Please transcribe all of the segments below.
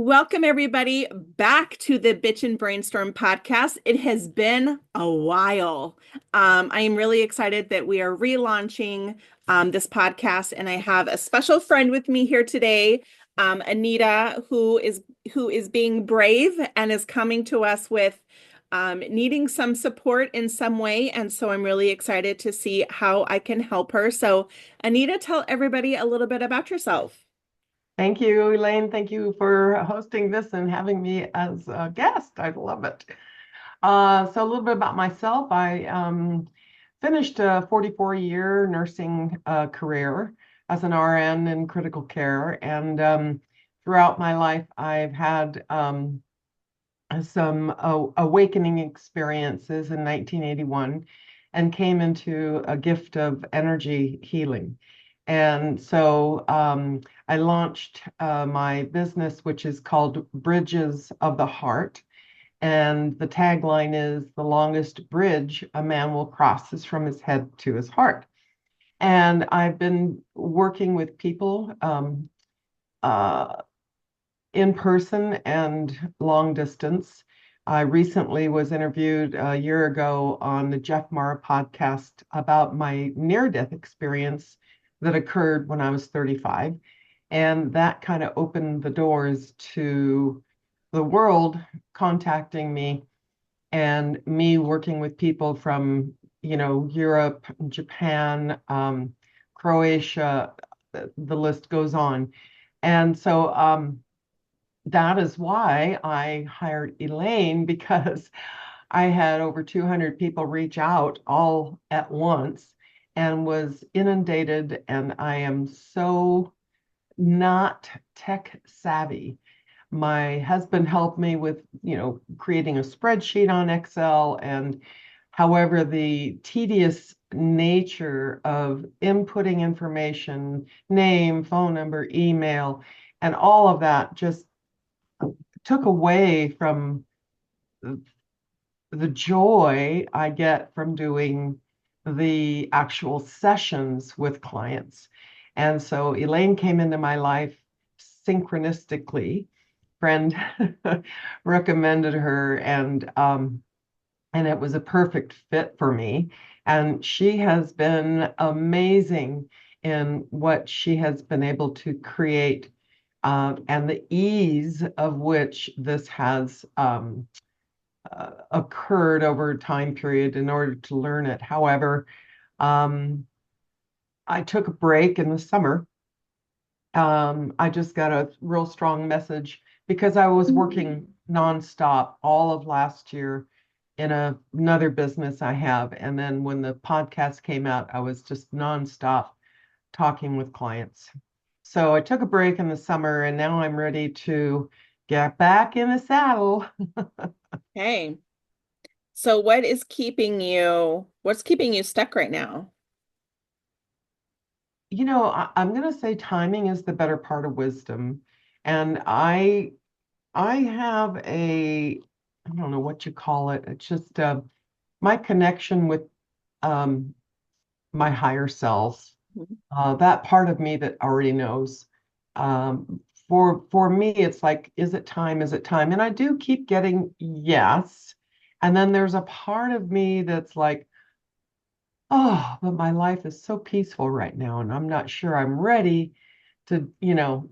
Welcome, everybody, back to the Bitch and Brainstorm podcast. It has been a while. I am really excited that we are relaunching this podcast, and I have a special friend with me here today, Anita, who is being brave and is coming to us with needing some support in some way. And so I'm really excited to see how I can help her. So, Anita, tell everybody a little bit about yourself. Thank you, Elaine. Thank you for hosting this and having me as a guest. I love it. So a little bit about myself. I finished a 44-year nursing career as an RN in critical care. And throughout my life, I've had some awakening experiences in 1981 and came into a gift of energy healing. And so I launched my business, which is called Bridges of the Heart. And the tagline is the longest bridge a man will cross is from his head to his heart. And I've been working with people uh, in person and long distance. I recently was interviewed a year ago on the Jeff Mara podcast about my near-death experience that occurred when I was 35. And that kind of opened the doors to the world contacting me and me working with people from, Europe, Japan, Croatia, the list goes on. And so that is why I hired Elaine because I had over 200 people reach out all at once and was inundated. And I am so not tech savvy. My husband helped me with, creating a spreadsheet on Excel. And however, the tedious nature of inputting information, name, phone number, email, and all of that just took away from the joy I get from doing the actual sessions with clients. And so Elaine came into my life synchronistically. Friend recommended her, and it was a perfect fit for me. And she has been amazing in what she has been able to create, and the ease of which this has occurred over a time period in order to learn it. However, um, I took a break in the summer. I just got a real strong message because I was working nonstop all of last year in another business I have. And then when the podcast came out, I was just nonstop talking with clients. So I took a break in the summer and now I'm ready to get back in the saddle. Hey. So what's keeping you stuck right now? I'm going to say timing is the better part of wisdom. And I have I don't know what you call it. It's just my connection with um, my higher self, Mhm. that part of me that already knows. Um, for me, it's like, is it time? Is it time? And I do keep getting yes. And then there's a part of me that's like, oh, but my life is so peaceful right now, and I'm not sure I'm ready to,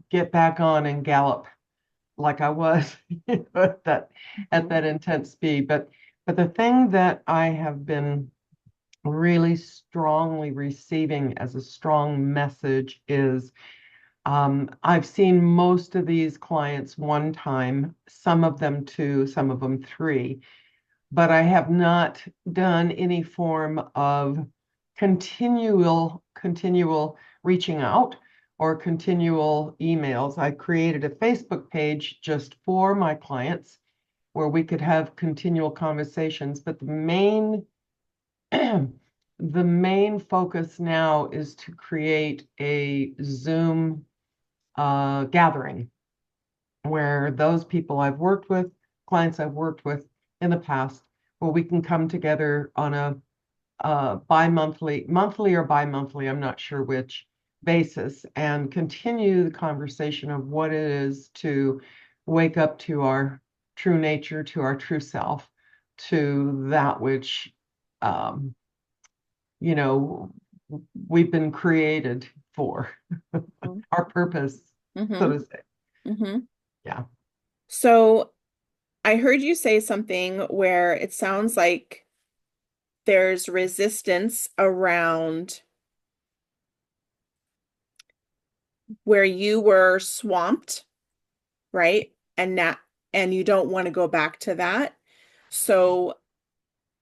get back on and gallop like I was at that intense speed. But the thing that I have been really strongly receiving as a strong message is I've seen most of these clients one time, some of them two, some of them three, but I have not done any form of continual reaching out or continual emails. I created a Facebook page just for my clients where we could have continual conversations, but the main focus now is to create a Zoom gathering where those people I've worked with, clients I've worked with in the past, where we can come together on a monthly or bi-monthly, I'm not sure which basis, and continue the conversation of what it is to wake up to our true nature, to our true self, to that which, um, you know, we've been created for, our purpose, so Mm-hmm. to say. Mm-hmm. Yeah. So I heard you say something where it sounds like there's resistance around where you were swamped, right? And you don't want to go back to that. So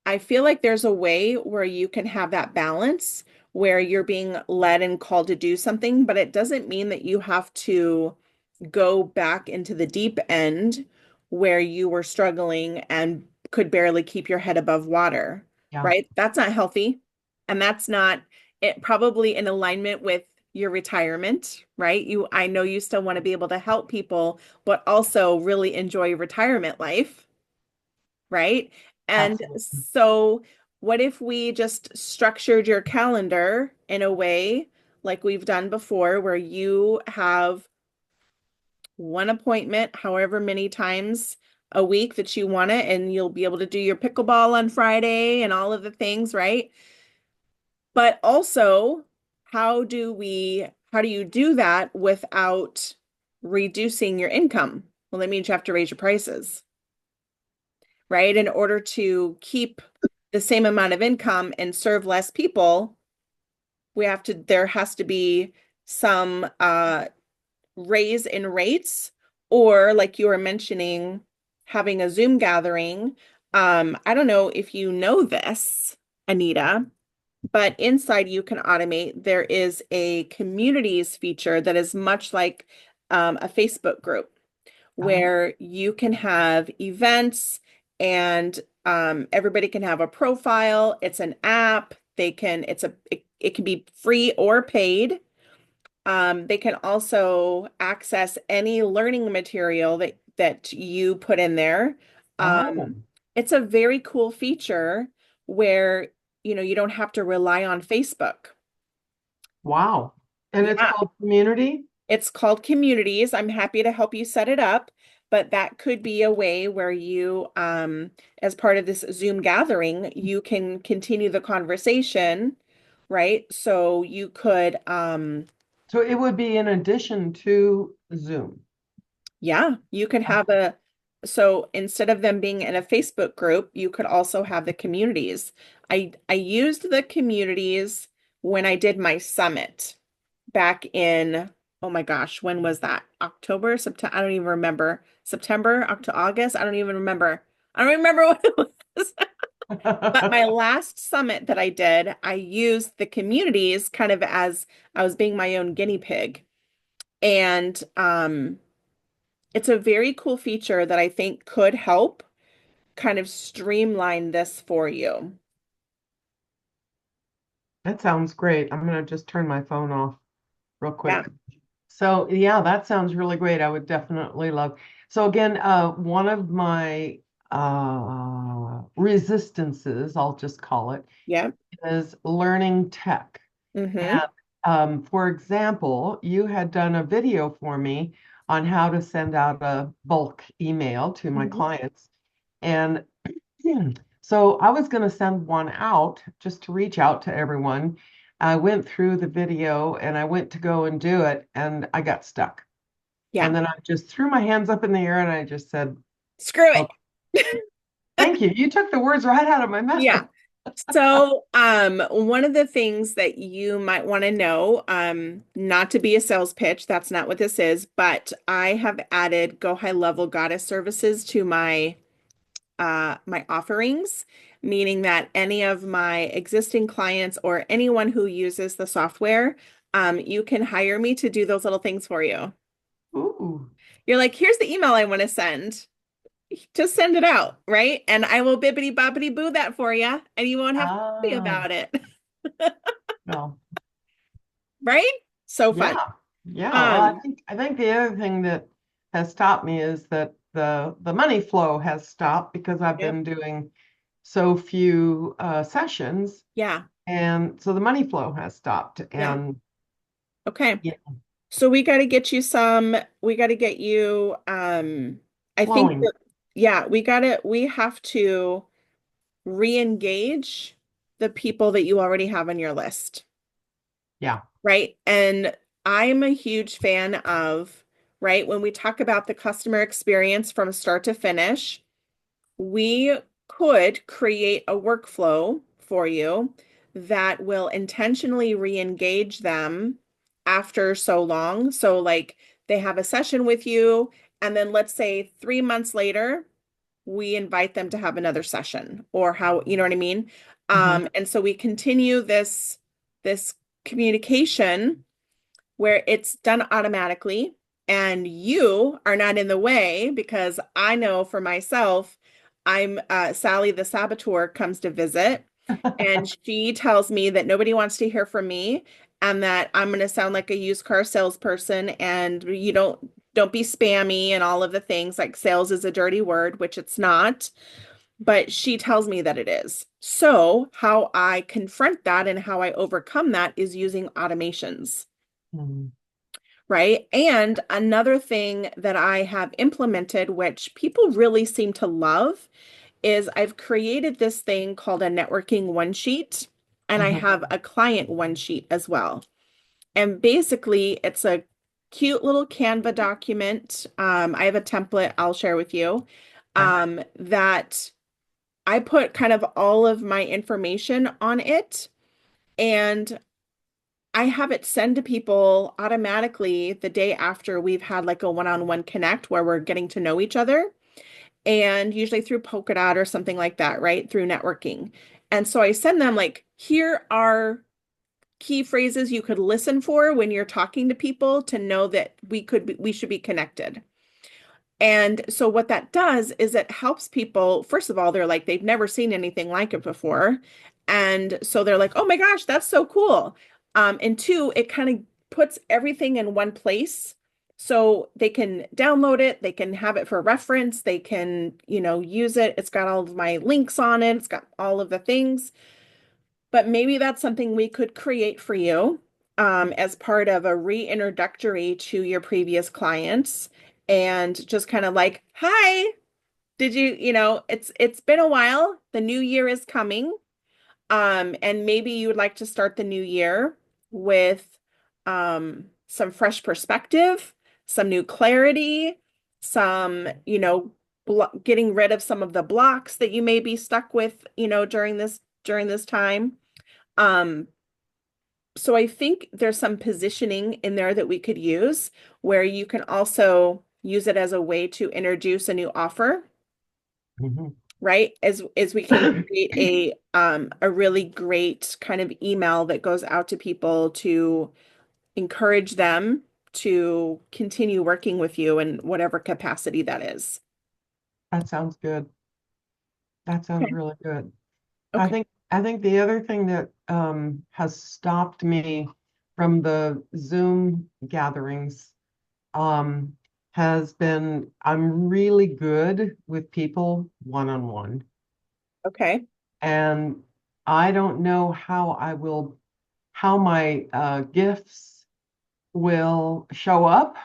I feel like there's a way where you can have that balance where you're being led and called to do something, but it doesn't mean that you have to go back into the deep end where you were struggling and could barely keep your head above water, Yeah. right? That's not healthy. And that's not it probably in alignment with your retirement, right? I know you still want to be able to help people, but also really enjoy retirement life, right? And Absolutely. so, what if we just structured your calendar in a way like we've done before, where you have one appointment, however many times a week that you want it, and you'll be able to do your pickleball on Friday and all of the things, right? But also, how do you do that without reducing your income? Well, that means you have to raise your prices, right? In order to keep the same amount of income and serve less people, there has to be some raise in rates, or like you were mentioning, having a Zoom gathering. I don't know if you know this, Anita, but inside you can automate. There is a communities feature that is much like a Facebook group Oh, where you can have events and everybody can have a profile. It's an app. It can be free or paid. They can also access any learning material that you put in there. oh, It's a very cool feature where you don't have to rely on Facebook. wow. And it's Yeah, called community? it's called Communities. I'm happy to help you set it up, but that could be a way where as part of this Zoom gathering, you can continue the conversation, right? So you could, So it would be in addition to Zoom. yeah, you could have so instead of them being in a Facebook group, you could also have the communities. I used the communities when I did my summit back in, oh my gosh, when was that? October, September, I don't even remember. September, October, August, I don't even remember. I don't remember what it was. But my last summit that I did, I used the communities kind of as I was being my own guinea pig. And it's a very cool feature that I think could help kind of streamline this for you. That sounds great. I'm going to just turn my phone off real Yeah. quick. So, yeah, that sounds really great. I would definitely love. So, again, one of my resistances, I'll just call it, Yeah. is learning tech. Mm-hmm. And for example, you had done a video for me on how to send out a bulk email to my Mm-hmm. clients. And so I was going to send one out just to reach out to everyone. I went through the video and I went to go and do it, and I got stuck. Yeah. And then I just threw my hands up in the air and I just said, Screw "Okay, it. thank you. You took the words right out of my Yeah. mouth." So, one of the things that you might want to know, not to be a sales pitch, that's not what this is, but I have added Go High Level Goddess services to my offerings, meaning that any of my existing clients or anyone who uses the software, you can hire me to do those little things for you. Ooh. You're like, here's the email I want to send. Just send it out, right? And I will bibbity boppity boo that for you, and you won't have to worry Ah, about it, well, right? So fun. yeah. Yeah. Well, I Um, think I think the other thing that has stopped me is that the money flow has stopped because I've yep, been doing so few sessions, yeah, and so the money flow has stopped. yeah. And Okay. yeah. So we got to get you, I think Flowing. that, yeah, we have to re-engage the people that you already have on your list, Yeah. right? And I'm a huge fan of, right, when we talk about the customer experience from start to finish, we could create a workflow for you that will intentionally re-engage them after so long. So, like, they have a session with you, and then let's say 3 months later, we invite them to have another session, or how, you know what I mean? Hmm. And so we continue this communication where it's done automatically and you are not in the way, because I know for myself, I'm Sally the saboteur comes to visit and she tells me that nobody wants to hear from me and that I'm going to sound like a used car salesperson, and you don't be spammy and all of the things, like sales is a dirty word, which it's not, but she tells me that it is. So how I confront that and how I overcome that is using automations. Hmm. Right. And another thing that I have implemented, which people really seem to love, is I've created this thing called a networking one sheet, and I Hmm. have a client one sheet as well. And basically, it's a cute little Canva document. I have a template I'll share with you, Okay. that I put kind of all of my information on it. And I have it send to people automatically the day after we've had like a one-on-one connect where we're getting to know each other, and usually through Polkadot or something like that, right? Through networking. And so I send them like, here are key phrases you could listen for when you're talking to people to know that we should be connected. And so what that does is it helps people. First of all, they're like, they've never seen anything like it before. And so they're like, oh my gosh, that's so cool. And two, it kind of puts everything in one place. So they can download it, they can have it for reference, they can, use it. It's got all of my links on it, it's got all of the things. But maybe that's something we could create for you, as part of a reintroductory to your previous clients, and just kind of like, hi, did it's been a while. The new year is coming. And maybe you would like to start the new year with some fresh perspective, some new clarity, some, getting rid of some of the blocks that you may be stuck with, during this time. Um, so I think there's some positioning in there that we could use where you can also use it as a way to introduce a new offer, Hmm. right? As we can create a really great kind of email that goes out to people to encourage them to continue working with you in whatever capacity that is. That sounds good. That sounds Okay. really good. I Okay. think I think the other thing that has stopped me from the Zoom gatherings um, has been I'm really good with people one-on-one, Okay. and I don't know how my gifts will show up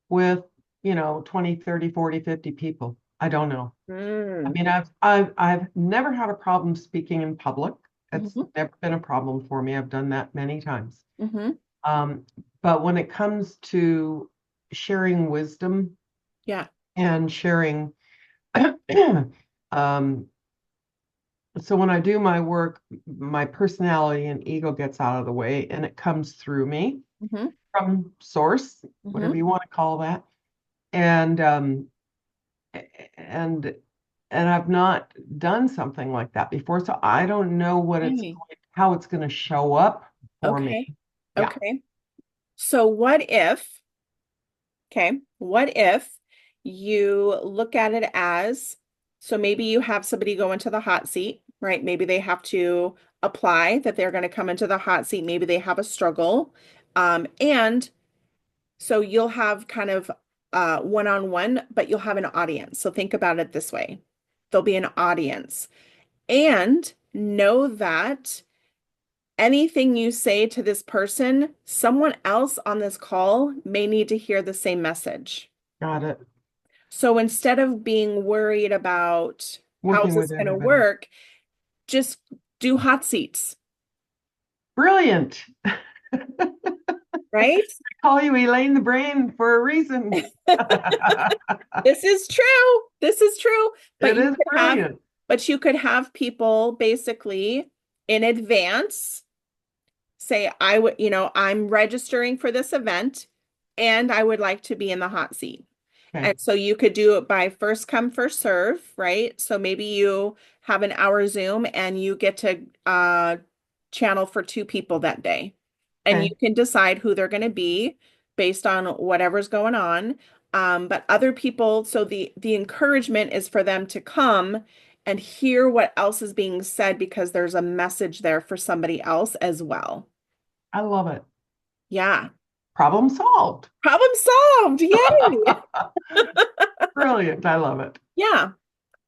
with 20, 30, 40, 50 people. I don't know. I Mm. mean, I've never had a problem speaking in public. It's Hmm. never been a problem for me. I've done that many times. Hmm. Um, but when it comes to sharing wisdom Yeah. and sharing, um, so when I do my work, my personality and ego gets out of the way, and it comes through me Hmm. from source, whatever Hmm. you want to call that. And and and I've not done something like that before, so I don't know Okay. how it's going to show up for me. Okay. Yeah. Okay. So what if you look at it as, so maybe you have somebody go into the hot seat, right? Maybe they have to apply that they're going to come into the hot seat. Maybe they have a struggle. And so you'll have kind of one-on-one, but you'll have an audience. So think about it this way. There'll be an audience. And know that anything you say to this person, someone else on this call may need to hear the same message. Got it. So instead of being worried about how is Working this with going to everybody. work, just do hot seats, Brilliant. right? Call you Elaine the Brain for a reason. This is true. This is true. But It you is could have, brilliant. but you could have people basically in advance say, I would, I'm registering for this event and I would like to be in the hot seat. Okay. And so you could do it by first come, first serve, right? So maybe you have an hour Zoom and you get to channel for two people that day. And you Okay. can decide who they're going to be based on whatever's going on. But other people, so the encouragement is for them to come and hear what else is being said because there's a message there for somebody else as well. I love it. Yeah. Problem solved. Problem solved. Yay. Brilliant. I love it. Yeah.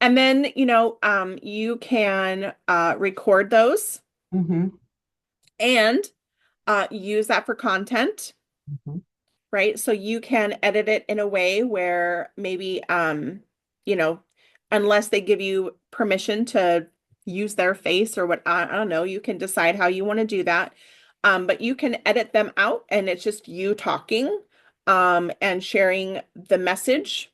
And then, you can record those Hmm. and use that for content, Hmm. right? So you can edit it in a way where maybe, you know, unless they give you permission to use their face or what, I don't know, you can decide how you want to do that. But you can edit them out and it's just you talking, and sharing the message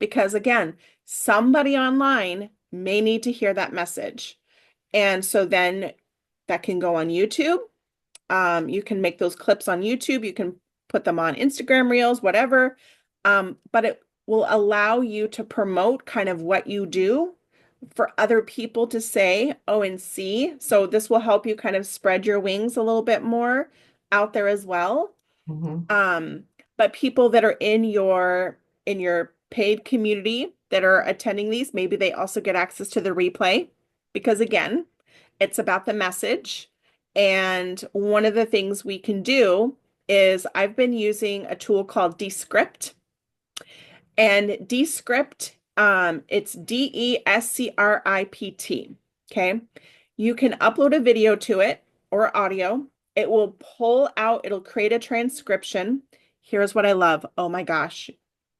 because again, somebody online may need to hear that message. And so then that can go on YouTube. You can make those clips on YouTube. You can put them on Instagram Reels, whatever. But it will allow you to promote kind of what you do for other people to say, oh, and see. So this will help you kind of spread your wings a little bit more out there as well. Hmm. Um, but people that are in your paid community that are attending these, maybe they also get access to the replay because again, it's about the message. And one of the things we can do is I've been using a tool called Descript. And Descript, it's Descript. Okay. You can upload a video to it or audio. It will pull out, it'll create a transcription. Here's what I love. Oh my gosh.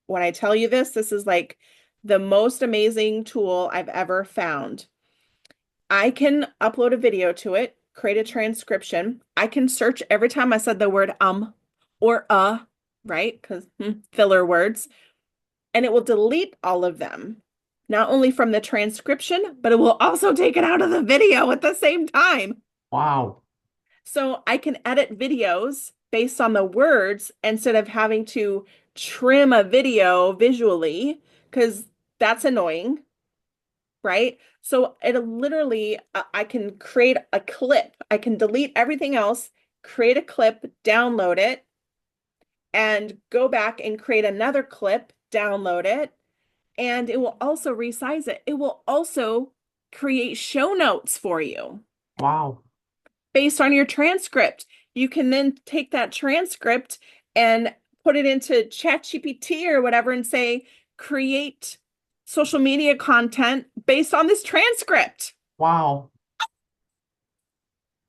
When I tell you this, this is like the most amazing tool I've ever found. I can upload a video to it, create a transcription. I can search every time I said the word or right? Because filler words and it will delete all of them, not only from the transcription, but it will also take it out of the video at the same time. Wow. So I can edit videos based on the words instead of having to trim a video visually, because that's annoying, right? So it literally, I can create a clip. I can delete everything else, create a clip, download it, and go back and create another clip, download it, and it will also resize it. It will also create show notes for you Wow. based on your transcript. You can then take that transcript and put it into ChatGPT or whatever and say, create social media content based on this transcript. Wow.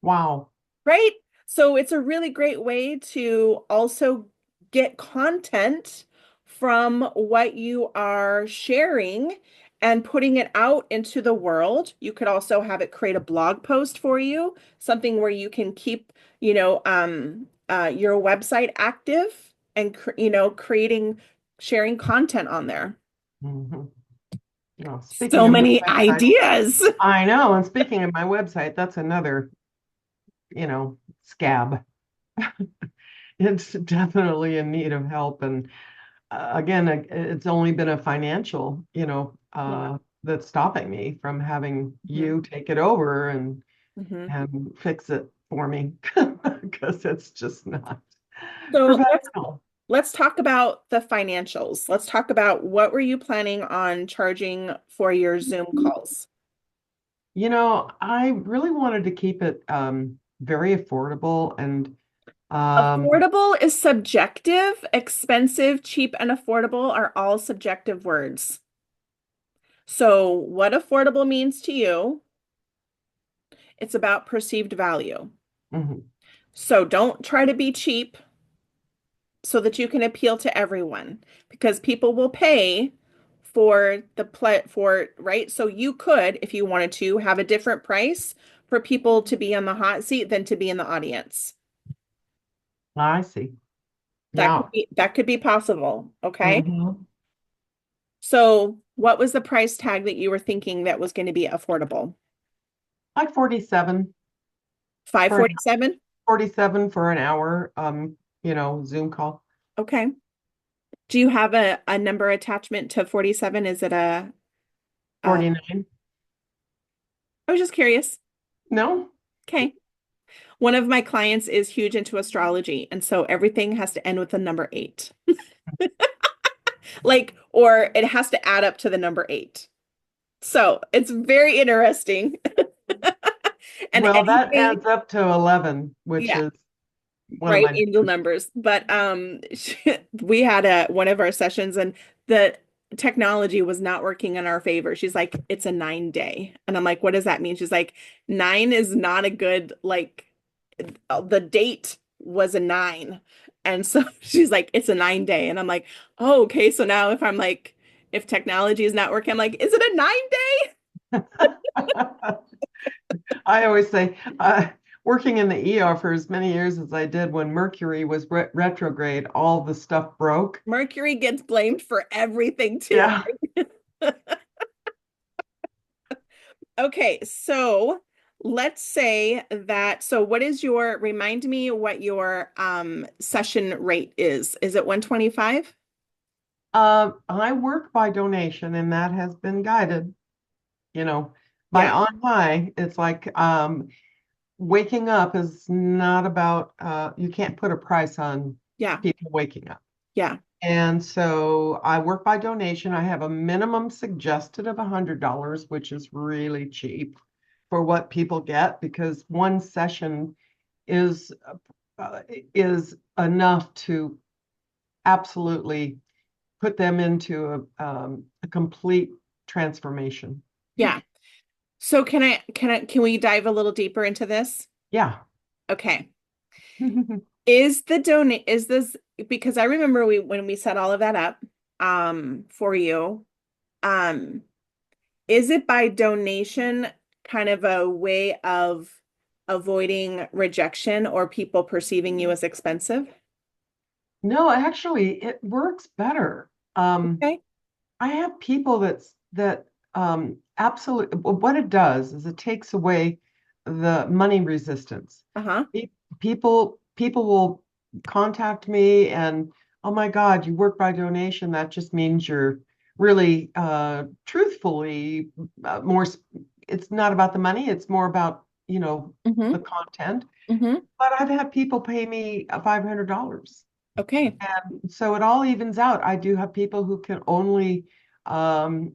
Wow. Right? So it's a really great way to also get content from what you are sharing and putting it out into the world. You could also have it create a blog post for you, something where you can keep, your website active and, creating, sharing content on there. Hmm. Speaking So of my many website, ideas. I know. And speaking of my website, that's another, scab. It's definitely in need of help. And again, it's only been a financial, Yeah. that's stopping me from having Mhm. you take it over and Mhm. fix it for me because it's just not So professional. let's talk about the financials. Let's talk about what were you planning on charging for your Zoom calls? I really wanted to keep it very affordable and um, Affordable is subjective. Expensive, cheap, and affordable are all subjective words. So, what affordable means to you It's about perceived value. Hmm. So don't try to be cheap so that you can appeal to everyone because people will pay for right? So you could, if you wanted to, have a different price for people to be on the hot seat than to be in the audience. I see. That Yeah. could be possible. Okay. Hmm. So what was the price tag that you were thinking that was going to be affordable? Like 47 for 547? 47 for an hour, Zoom call. Okay. Do you have a number attachment to 47? Is it a 49. I was just curious. No? Okay. One of my clients is huge into astrology, and so everything has to end with the number eight. Like, or it has to add up to the number eight. So it's very interesting. And Well, that anything, adds up to 11, which yeah, is one of right, my angel numbers. numbers. But we had a one of our sessions and the technology was not working in our favor. She's like, it's a 9 day. And I'm like, what does that mean? She's like, nine is not a good, like, the date was a nine. And so she's like, it's a 9 day. And I'm like, oh, okay. So now if I'm like, if technology is not working, I'm like, is it a 9 day? I always say, working in the ER for as many years as I did, when Mercury was retrograde, all the stuff broke. Mercury gets blamed for everything too. Yeah. Okay, so let's say that, so what is your, remind me what your session rate is. Is it 125? I work by donation, and that has been guided, you know, by Yeah, on high. It's like waking up is not about, you can't put a price on yeah, people waking up. yeah. And so I work by donation. I have a minimum suggested of $100, which is really cheap for what people get because one session is is enough to absolutely put them into a complete transformation. Yeah. So can we dive a little deeper into this? Yeah. Okay. Is this because I remember we when we set all of that up for you, um is it by donation kind of a way of avoiding rejection or people perceiving you as expensive? No, actually, it works better. Okay. I have people that absolutely what it does is it takes away the money resistance. Uh-huh. Pe- people will contact me and oh my God, you work by donation. That just means you're really truthfully more. It's not about the money. It's more about Mm-hmm. the content. Mm-hmm. But I've had people pay me $500. Okay. So it all evens out. I do have people who can only um,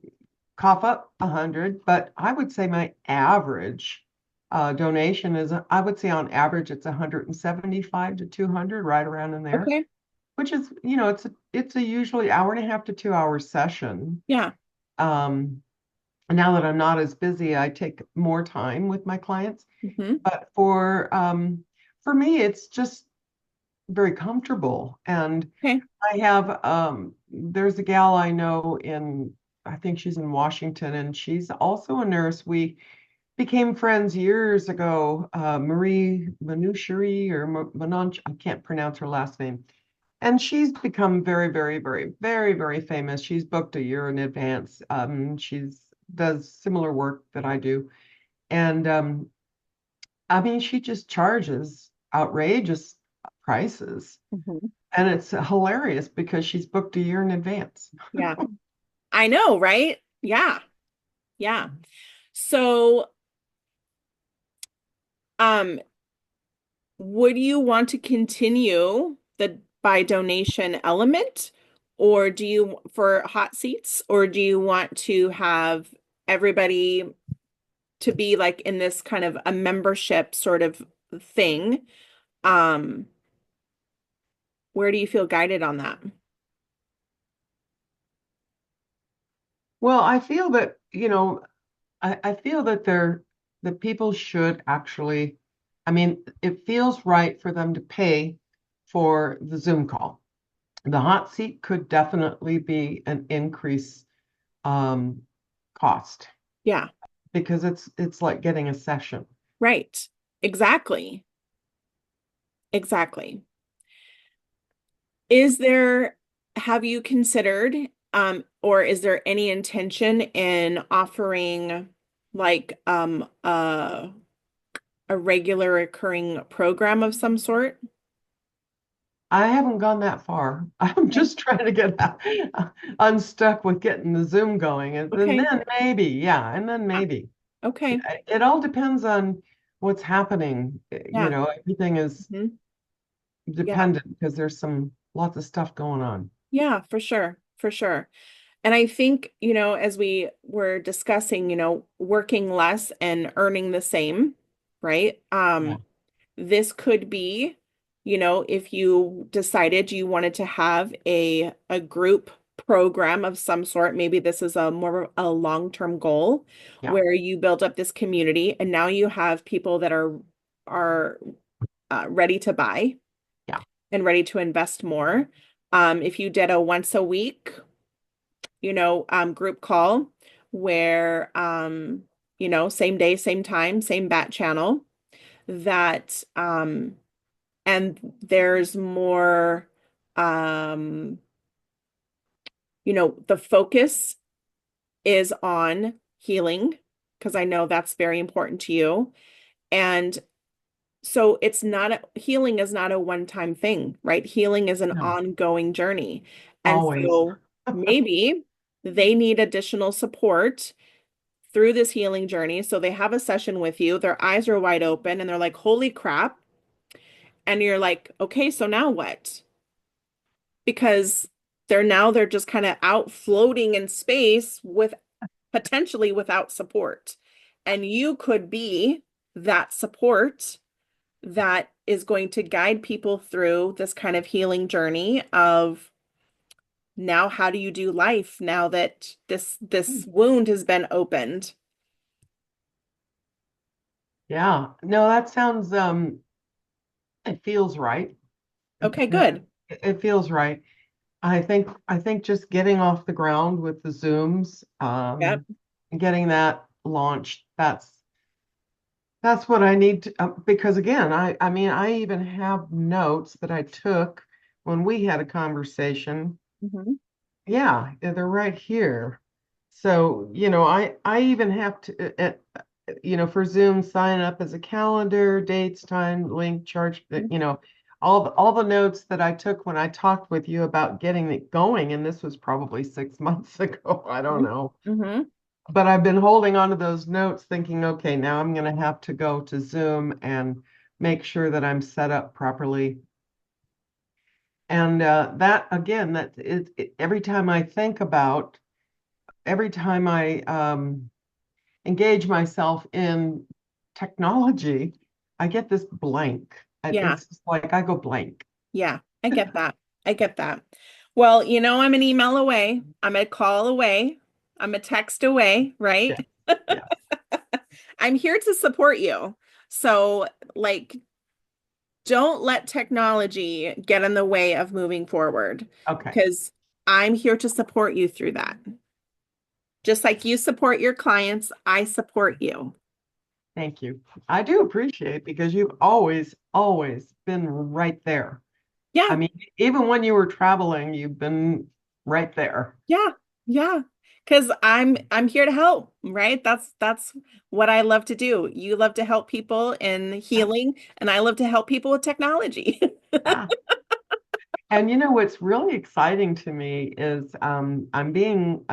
cough up 100, but I would say my average donation is, I would say on average, it's 175 to 200, right around in there, Okay. which is, it's a usually hour and a half to 2 hour session. Yeah. Um, Now that I'm not as busy, I take more time with my clients. Mm-hmm. But for me, it's just very comfortable. And Okay. I have there's a gal I know I think she's in Washington and she's also a nurse. We became friends years ago, Marie Manucheri or Manonch, I can't pronounce her last name. And she's become very, very, very, very, very famous. She's booked a year in advance. She's does similar work that I do. And I mean, she just charges outrageous prices. Mm-hmm. And it's hilarious because she's booked a year in advance. Yeah. I know, right? Yeah. Yeah. So, um, would you want to continue the by donation element, or do you for hot seats, or do you want to have everybody to be like in this kind of a membership sort of thing? Um, where do you feel guided on that? Well, I feel that, I feel that they're that people should actually, I mean, it feels right for them to pay for the Zoom call. The hot seat could definitely be an increase um, cost Yeah, because it's like getting a session. right. Exactly. Exactly. Is there, have you considered, or is there any intention in offering like a regular recurring program of some sort? I haven't gone that far. I'm Okay. just trying to get unstuck with getting the Zoom going. And Okay. then maybe, yeah, and then Yeah. maybe. Okay. It all depends on what's happening. You Yeah. know, everything is Mhm. Yeah. dependent because there's some lots of stuff going on. Yeah, for sure. For sure. And I think, as we were discussing, working less and earning the same, right? Yeah, This could be, if you decided you wanted to have a group program of some sort, maybe this is a more a long-term goal yeah, where you build up this community and now you have people that are ready to buy yeah, and ready to invest more. If you did a once a week, group call where, same day, same time, same bat channel that, and there's more, um, the focus is on healing because I know that's very important to you. And so it's not healing is not a one-time thing, right? Healing is an no, ongoing journey. And always. so maybe they need additional support through this healing journey. So they have a session with you, their eyes are wide open and they're like, holy crap. And you're like, okay, so now what? Because they're just kind of out floating in space with potentially without support. And you could be that support that is going to guide people through this kind of healing journey of now how do you do life now that this wound has been opened. Yeah, no, that sounds it feels right. Okay, good. It feels right. I think just getting off the ground with the Zooms, Yep. getting that launched, that's what I need to, because again, I mean, I even have notes that I took when we had a conversation. Hmm. They're right here. So, I even have to, for Zoom, sign up as a calendar, dates, time, link, charge, all the notes that I took when I talked with you about getting it going, and this was probably 6 months ago. I don't know. Hmm. But I've been holding on to those notes thinking, okay, now I'm going to have to go to Zoom and make sure that I'm set up properly. And that again, every time I think about, every time I engage myself in technology, I get this blank. Yeah. It's just like I go blank. Yeah. I get that. I get that. Well, I'm an email away. I'm a call away. I'm a text away, Yeah. right? Yes. I'm here to support you. So, like, don't let technology get in the way of moving forward Okay. because I'm here to support you through that. Just like you support your clients, I support you. Thank you. I do appreciate because you've always, always been right there. I Yeah, mean, even when you were traveling, you've been right there. yeah, yeah. Because I'm here to help, right? That's what I love to do. You love to help people in Yeah. healing, and I love to help people with technology. Yeah. And what's really exciting to me is I'm being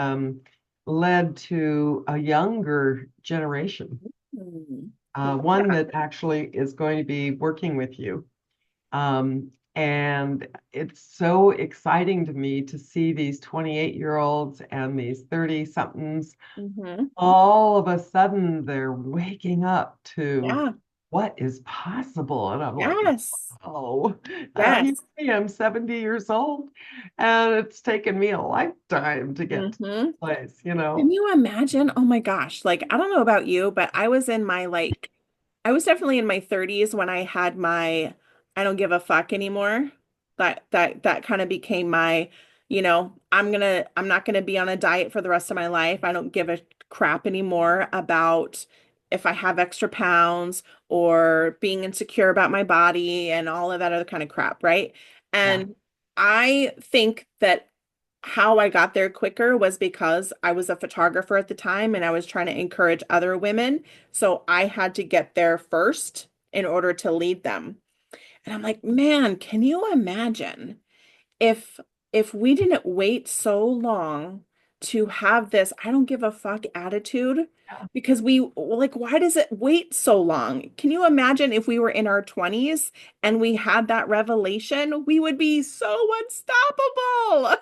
led to a younger generation, Hmm. one that actually is going to be working with you. And it's so exciting to me to see these 28-year-olds and these 30-somethings. Hmm. All of a sudden, they're waking up to Yeah, what is possible? And I'm like, Yes. oh, Yes. I'm 70 years old and it's taken me a lifetime to get to Hmm. this place, Can you imagine? Oh my gosh. Like, I don't know about you, but I was definitely in my 30s when I had my I don't give a fuck anymore. That kind of became my, I'm not gonna be on a diet for the rest of my life. I don't give a crap anymore about if I have extra pounds or being insecure about my body and all of that other kind of crap, right? Yeah. And I think that how I got there quicker was because I was a photographer at the time and I was trying to encourage other women. So I had to get there first in order to lead them. And I'm like, man, can you imagine if if we didn't wait so long to have this I don't give a fuck attitude? Because why does it wait so long? Can you imagine if we were in our 20s and we had that revelation? We would be so unstoppable.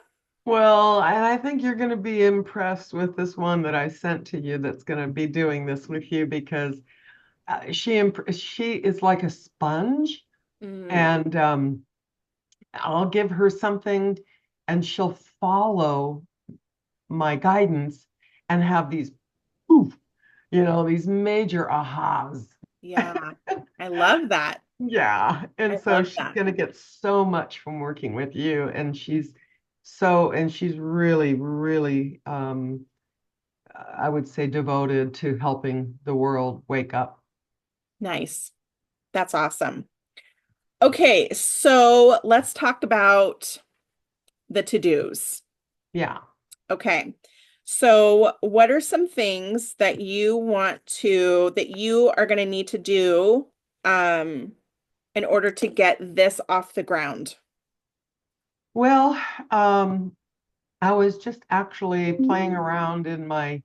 Well, and I think you're going to be impressed with this one that I sent to you that's going to be doing this with you because she is like a sponge, Mm, and I'll give her something and she'll follow my guidance and have these poof, these major ahas. yeah, I love that. Yeah. And I so love she's that. going to get so much from working with you. And she's really, really, I would say, devoted to helping the world wake up. Nice. That's awesome. Okay, so let's talk about the to-dos. Yeah. Okay. So what are some things that you are going to need to do um in order to get this off the ground? Well, I was just actually playing around in my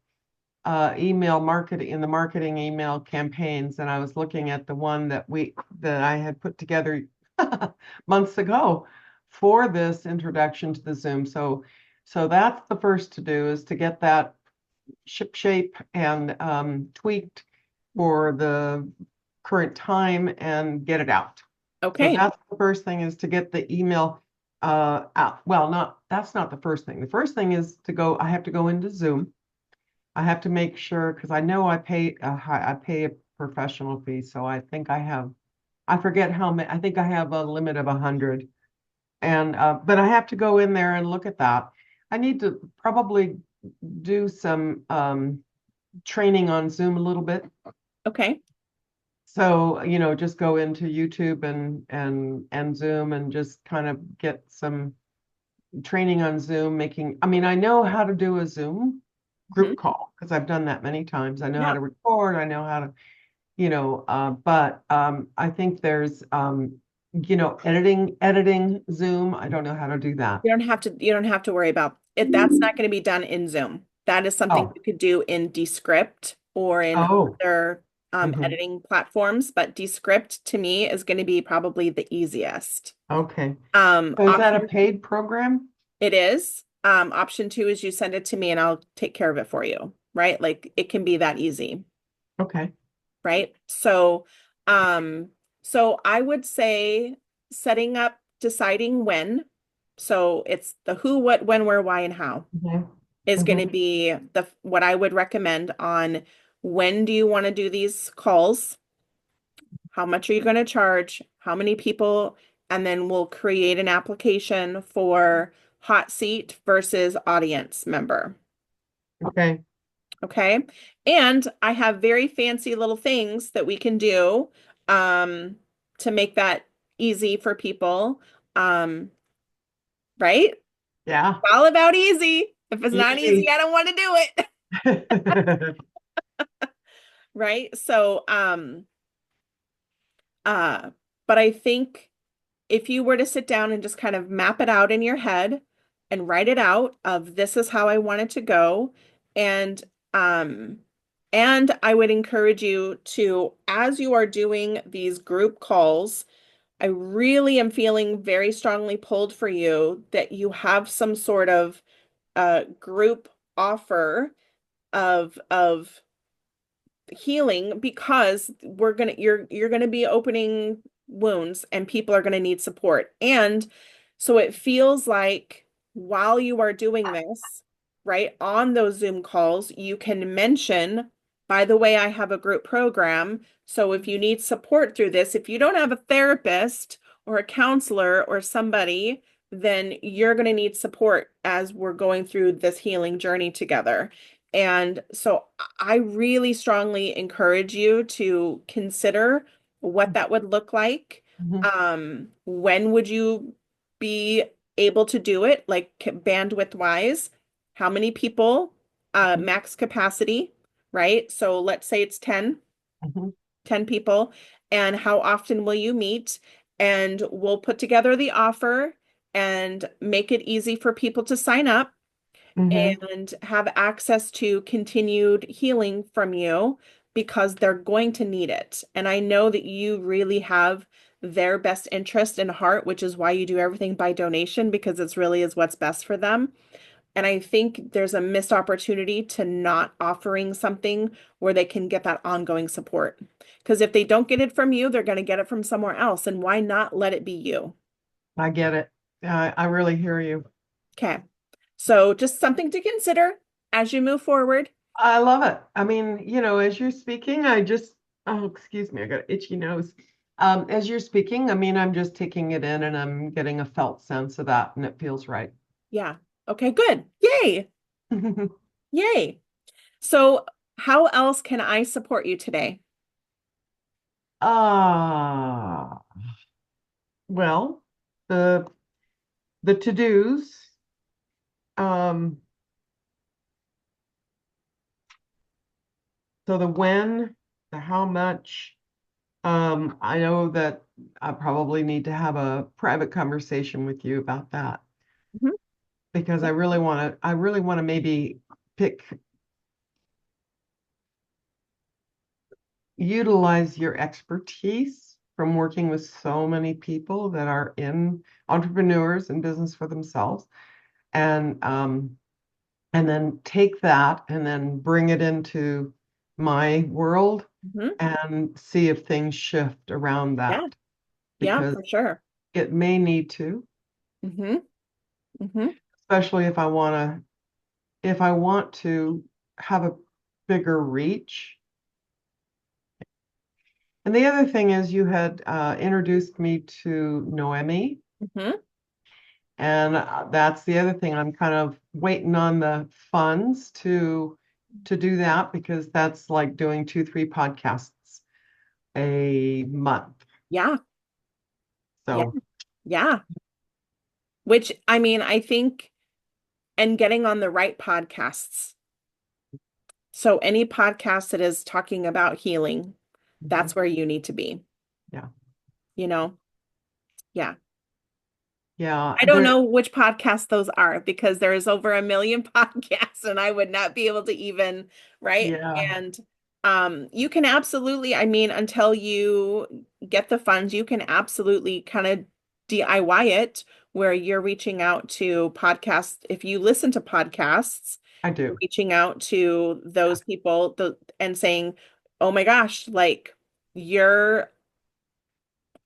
email marketing in the marketing email campaigns, and I was looking at the one that I had put together months ago for this introduction to the Zoom. So that's the first to do is to get that ship shape and tweaked for the current time and get it out. So Okay. that's the first thing is to get the email out. Well, that's not the first thing. The first thing is I have to go into Zoom. I have to make sure because I know I pay a professional fee, so I forget how many. I think I have a limit of 100, and but I have to go in there and look at that. I need to probably do some training on Zoom a little bit. Okay. So, just go into YouTube and Zoom and just kind of get some training on Zoom, I mean, I know how to do a Zoom Mhm. group call because I've done that many times. I know how Yeah. to record, I know how to, but I think there's, editing Zoom. I don't know how to do that. You don't have to worry about it. That's not going to be done in Zoom. That is something Oh, you could do in Descript or in oh, other mhm. editing platforms, but Descript to me is going to be probably the easiest. Okay. So is that a Option paid program? it is. Option two is you send it to me and I'll take care of it for you, right? Like it can be that easy, Okay. right? So I would say setting up, deciding when. So it's the who, what, when, where, why, and how Mhm. is going to Mhm. be what I would recommend on when do you want to do these calls? How much are you going to charge? How many people? And then we'll create an application for hot seat versus audience member. Okay. Okay. And I have very fancy little things that we can do um, to make that easy for people. Um, right? Yeah. All about easy. If it's not easy, Easy. I don't want to do it. Right? Uh, but I think if you were to sit down and just kind of map it out in your head and write it out of this is how I want it to go, and um, and I would encourage you to, as you are doing these group calls, I really am feeling very strongly pulled for you that you have some sort of group offer of healing because you're gonna be opening wounds and people are gonna need support. And so it feels like while you are doing this, right, on those Zoom calls, you can mention, by the way, I have a group program. So if you need support through this, if you don't have a therapist or a counselor or somebody, then you're going to need support as we're going through this healing journey together. And so I really strongly encourage you to consider what that would look like. Mhm. When would you be able to do it, like bandwidth wise? How many people, max capacity, right? So let's say it's Mhm. 10 people. And how often will you meet? And we'll put together the offer and make it easy for people to sign up Mhm. and have access to continued healing from you because they're going to need it. And I know that you really have their best interest in heart, which is why you do everything by donation because it's really is what's best for them. And I think there's a missed opportunity to not offering something where they can get that ongoing support. Because if they don't get it from you, they're going to get it from somewhere else. And why not let it be you? I get it. I really hear you. Okay. So just something to consider as you move forward. I love it. I mean, as you're speaking, oh, excuse me, I got an itchy nose. As you're speaking, I mean, I'm just taking it in and I'm getting a felt sense of that, and it feels right. Yeah. Okay, good. Yay. Yay. So how else can I support you today? Ah, well, the the to-dos, um, so the when, the how much, I know that I probably need to have a private conversation with you about that Mhm. because I really want to maybe pick utilize your expertise from working with so many people that are in entrepreneurs and business for themselves, and and then take that and then bring it into my world Mhm. and see if things shift around Yeah. that Yeah, because for sure. it may need to, Hmm. Hmm. especially if I want to have a bigger reach. And the other thing is you had introduced me to Noemi. Hmm. And that's the other thing. I'm kind of waiting on the funds to do that because that's like doing 2, 3 podcasts a month. Yeah. Yeah. So Yeah. Which I mean, I think, and getting on the right podcasts. So any podcast that is talking about healing, mhm, that's where you need to be, yeah, you know? Yeah. yeah. I don't know which podcasts those are because there's over a million podcasts and I would not be able to even, right? Yeah, And you can absolutely, I mean, until you get the funds, you can absolutely kind of DIY it where you're reaching out to podcasts. If you listen to podcasts, I you're do. reaching out to those people and saying, "Oh my gosh, like you're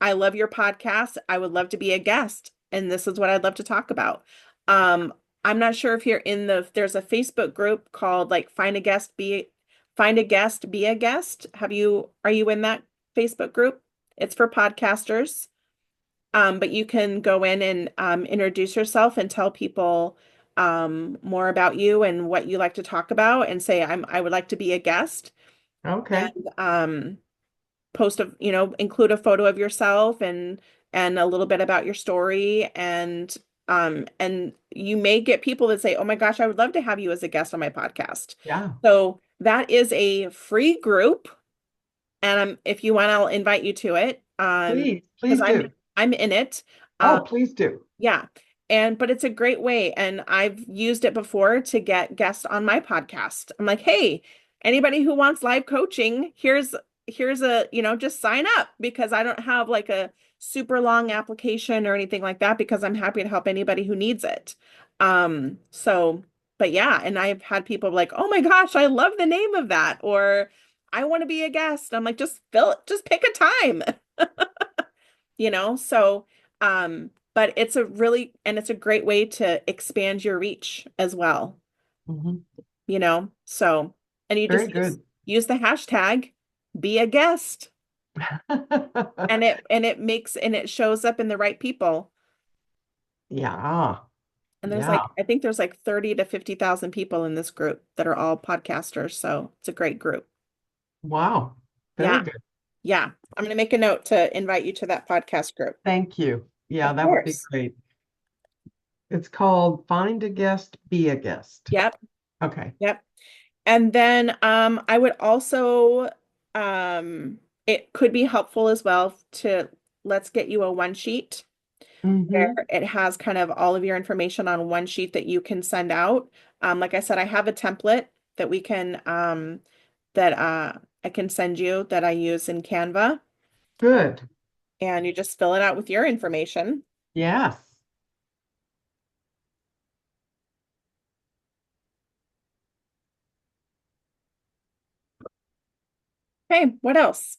I love your podcast. I would love to be a guest, and this is what I'd love to talk about." Um, I'm not sure if you're there's a Facebook group called like Find a Guest, Be a Guest. Are you in that Facebook group? It's for podcasters. But you can go in and introduce yourself and tell people more about you and what you like to talk about and say, I would like to be a guest. Okay. And post of, include a photo of yourself and a little bit about your story and you may get people that say, "Oh my gosh, I would love to have you as a guest on my podcast." Yeah. So that is a free group and if you want, I'll invite you to it Please, because please do. I'm in it. Um, Oh, please do. yeah. But it's a great way. And I've used it before to get guests on my podcast. I'm like, hey, anybody who wants live coaching, here's a, just sign up because I don't have like a super long application or anything like that because I'm happy to help anybody who needs it. So, but yeah, and I've had people like, oh my gosh, I love the name of that. Or I want to be a guest. I'm like, just fill it, just pick a time. So but it's a great way to expand your reach as well, Mhm. so and you Very just good. use the hashtag be a guest, and it shows up in the right people. Yeah. And Yeah. I think there's like 30 to 50,000 people in this group that are all podcasters, so it's a great group. Wow. Very Yeah. good. Yeah. I'm going to make a note to invite you to that podcast group. Thank you. Yeah, Of that would be course. great. It's called Find a Guest, Be a Guest. Yep. Okay. Yep. And then I would also it could be helpful as well to let's get you a one sheet where Hmm. it has kind of all of your information on one sheet that you can send out. Like I said, I have a template that we can that I can send you that I use in Canva, Good. and you just fill it out with your information. Yes. Okay, what else?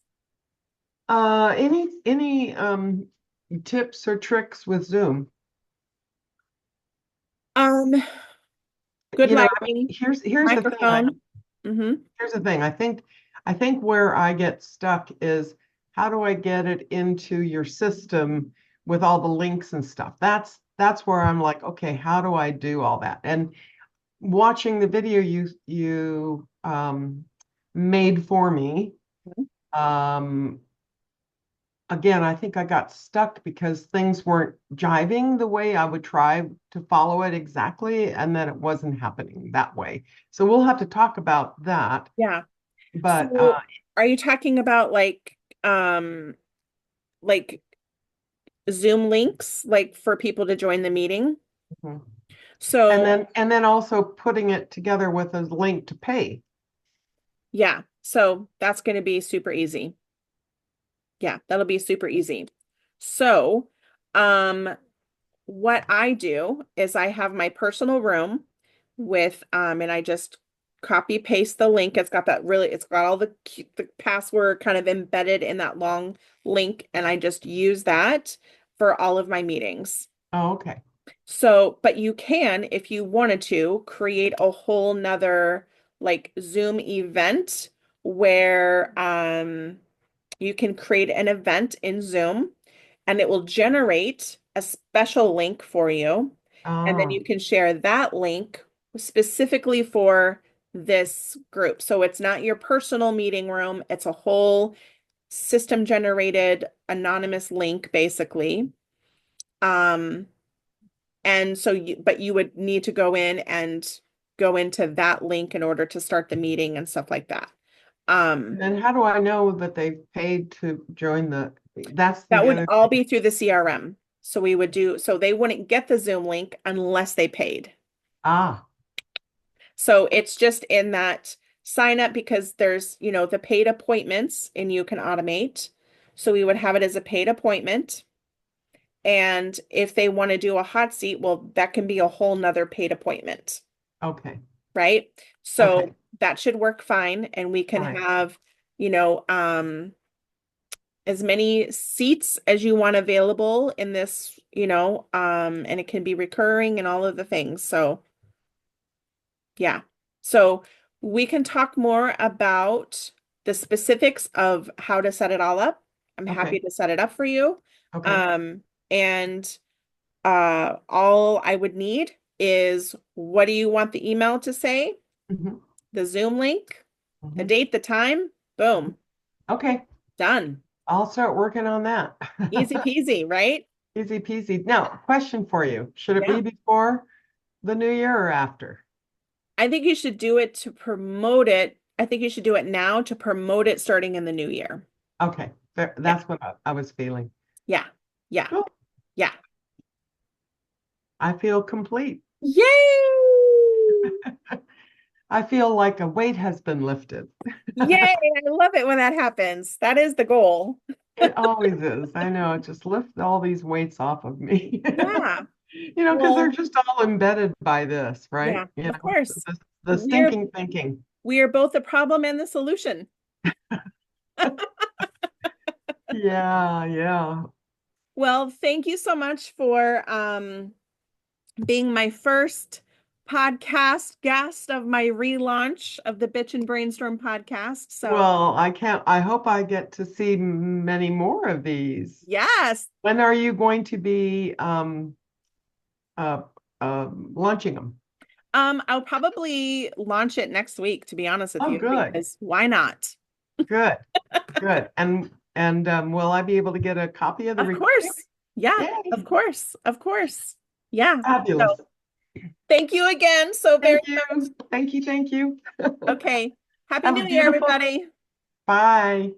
Any tips or tricks with Zoom? Um, Good lighting, Here's the thing. microphone. Mm-hmm. Here's the thing. I think where I get stuck is how do I get it into your system with all the links and stuff? That's where I'm like, okay, how do I do all that? And watching the video you made for me, um, again, I think I got stuck because things weren't jiving the way I would try to follow it exactly, and that it wasn't happening that way. So we'll have to talk about that. Yeah. But So are you talking about like Zoom links like for people to join the meeting? mhm. and So then and then also putting it together with a link to pay. yeah, so that's going to be super easy. Yeah, that'll be super easy. So, what I do is I have my personal room with and I just copy paste the link. It's got all the password kind of embedded in that long link, and I just use that for all of my meetings. Oh, okay. So, but you can, if you wanted to, create a whole nother like Zoom event where you can create an event in Zoom and it will generate a special link for you. And then Oh, you can share that link specifically for this group. So it's not your personal meeting room, it's a whole system generated anonymous link basically. Um, but you would need to go in and go into that link in order to start the meeting and stuff like that. Um, then how do I know that they've paid to join that's that the would other all thing. be through the CRM. So they wouldn't get the Zoom link unless they paid. Ah, So it's just in that sign up because there's, the paid appointments and you can automate. So we would have it as a paid appointment. And if they want to do a hot seat, well, that can be a whole nother paid appointment. okay. Right? So Okay. that should work fine. And we All can right. have, you know, as many seats as you want available in this, and it can be recurring and all of the things. So yeah. So we can talk more about the specifics of how to set it all up. I'm happy Okay. to set it up for you. Okay. And all I would need is what do you want the email to say? Hmm. The Zoom link, the Hmm. date, the time, boom, Okay. done. I'll start working on that. Easy peasy, right? Easy peasy. Now, question for you. Should it be Yeah. before the new year or after? I think you should do it to promote it. I think you should do it now to promote it starting in the new year. Okay. Yeah. That's what I was feeling. Yeah. Yeah. Cool. Yeah. I feel complete. Yay! I feel like a weight has been lifted. Yay! I love it when that happens. That is the goal. It always is. I know. It just lift all these weights off of me. Yeah. Because they're Well, just all embedded by this, right? yeah, of course. The We're stinking thinking. we are both the problem and the solution. Yeah, yeah. Well, thank you so much for being my first podcast guest of my relaunch of the Bitch and Brainstorm podcast. So, Well, I hope I get to see many more of these. yes, When are you going to be uh, launching them? I'll probably launch it next week, to be honest with Oh, you, good, because why not? good, good. And will I be able to get a copy of the Of recording? course. Yeah, of Yay, course. Of course. Yeah. fabulous. So thank you again so very Thank you. much. Thank you. Thank you. Okay. Happy Have a New Year, beautiful everybody. bye.